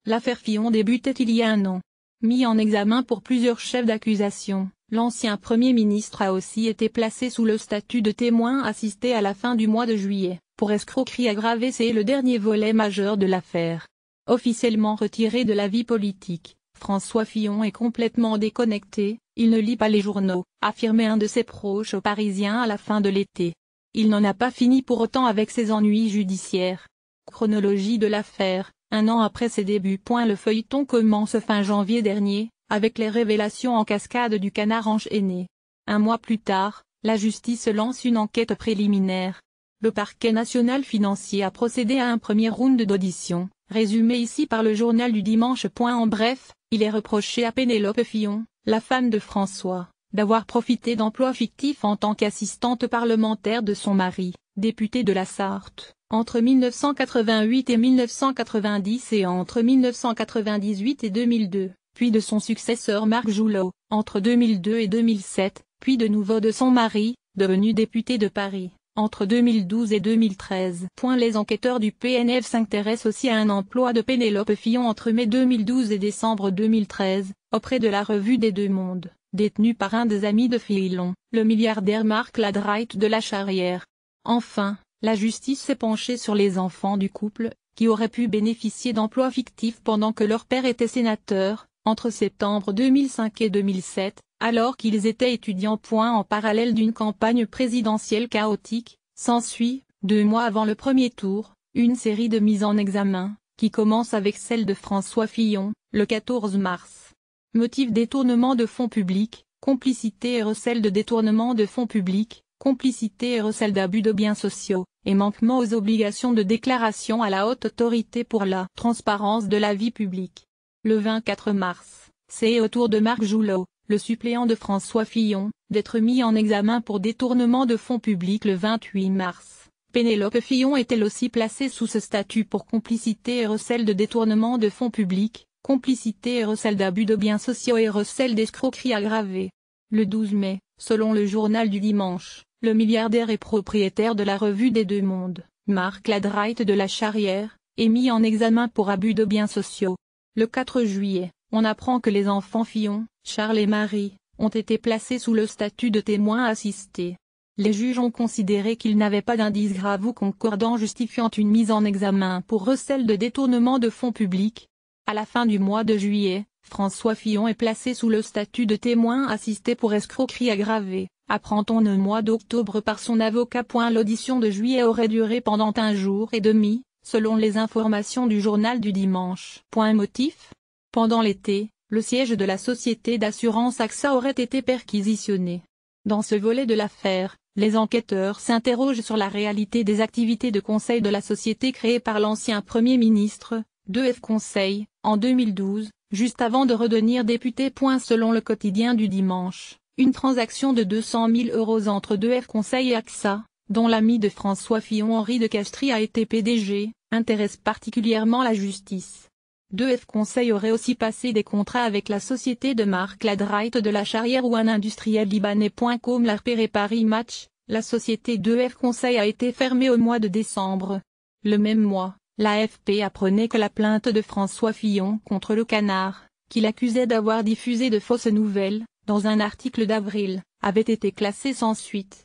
L'affaire Fillon débutait il y a un an. Mis en examen pour plusieurs chefs d'accusation, l'ancien Premier ministre a aussi été placé sous le statut de témoin assisté à la fin du mois de juillet, pour escroquerie aggravée. C'est le dernier volet majeur de l'affaire. Officiellement retiré de la vie politique, François Fillon est complètement déconnecté, il ne lit pas les journaux, affirmait un de ses proches aux Parisiens à la fin de l'été. Il n'en a pas fini pour autant avec ses ennuis judiciaires. Chronologie de l'affaire. Un an après ses débuts. Le feuilleton commence fin janvier dernier, avec les révélations en cascade du Canard enchaîné. Un mois plus tard, la justice lance une enquête préliminaire. Le parquet national financier a procédé à un premier round d'audition, résumé ici par le journal du dimanche. En bref, il est reproché à Pénélope Fillon, la femme de François, d'avoir profité d'emplois fictifs en tant qu'assistante parlementaire de son mari, député de la Sarthe, entre 1988 et 1990 et entre 1998 et 2002, puis de son successeur Marc Joulot, entre 2002 et 2007, puis de nouveau de son mari, devenu député de Paris, entre 2012 et 2013. Les enquêteurs du PNF s'intéressent aussi à un emploi de Pénélope Fillon entre mai 2012 et décembre 2013, auprès de la Revue des Deux Mondes, détenue par un des amis de Fillon, le milliardaire Marc Ladraite de la Charrière. Enfin, la justice s'est penchée sur les enfants du couple, qui auraient pu bénéficier d'emplois fictifs pendant que leur père était sénateur, entre septembre 2005 et 2007, alors qu'ils étaient étudiants. En parallèle d'une campagne présidentielle chaotique, s'ensuit, 2 mois avant le premier tour, une série de mises en examen, qui commence avec celle de François Fillon, le 14 mars. Motif: détournement de fonds publics, complicité et recel de détournement de fonds publics, complicité et recel d'abus de biens sociaux, et manquement aux obligations de déclaration à la Haute Autorité pour la transparence de la vie publique. Le 24 mars, c'est au tour de Marc Joulot, le suppléant de François Fillon, d'être mis en examen pour détournement de fonds publics. Le 28 mars, Pénélope Fillon est elle aussi placée sous ce statut pour complicité et recel de détournement de fonds publics, complicité et recel d'abus de biens sociaux et recel d'escroquerie aggravée. Le 12 mai, selon le journal du dimanche, le milliardaire et propriétaire de la Revue des Deux Mondes, Marc Ladraite de la Charrière, est mis en examen pour abus de biens sociaux. Le 4 juillet, on apprend que les enfants Fillon, Charles et Marie, ont été placés sous le statut de témoins assistés. Les juges ont considéré qu'ils n'avaient pas d'indices graves ou concordants justifiant une mise en examen pour recel de détournement de fonds publics. À la fin du mois de juillet, François Fillon est placé sous le statut de témoin assisté pour escroquerie aggravée, apprend-on au mois d'octobre par son avocat. L'audition de juillet aurait duré pendant 1 jour et demi, selon les informations du journal du dimanche. Motif: pendant l'été, le siège de la société d'assurance AXA aurait été perquisitionné. Dans ce volet de l'affaire, les enquêteurs s'interrogent sur la réalité des activités de conseil de la société créée par l'ancien Premier ministre, 2F Conseil, en 2012, juste avant de redevenir député. Selon le quotidien du dimanche, une transaction de 200 000 € entre 2F Conseil et AXA, dont l'ami de François Fillon Henri de Castries a été PDG, intéresse particulièrement la justice. 2F Conseil aurait aussi passé des contrats avec la société de Marc Ladraite de la Charrière ou un industriel libanais. Comme l'a repéré Paris Match, la société 2F Conseil a été fermée au mois de décembre. Le même mois, l'AFP apprenait que la plainte de François Fillon contre le Canard, qu'il accusait d'avoir diffusé de fausses nouvelles, dans un article d'avril, avait été classée sans suite.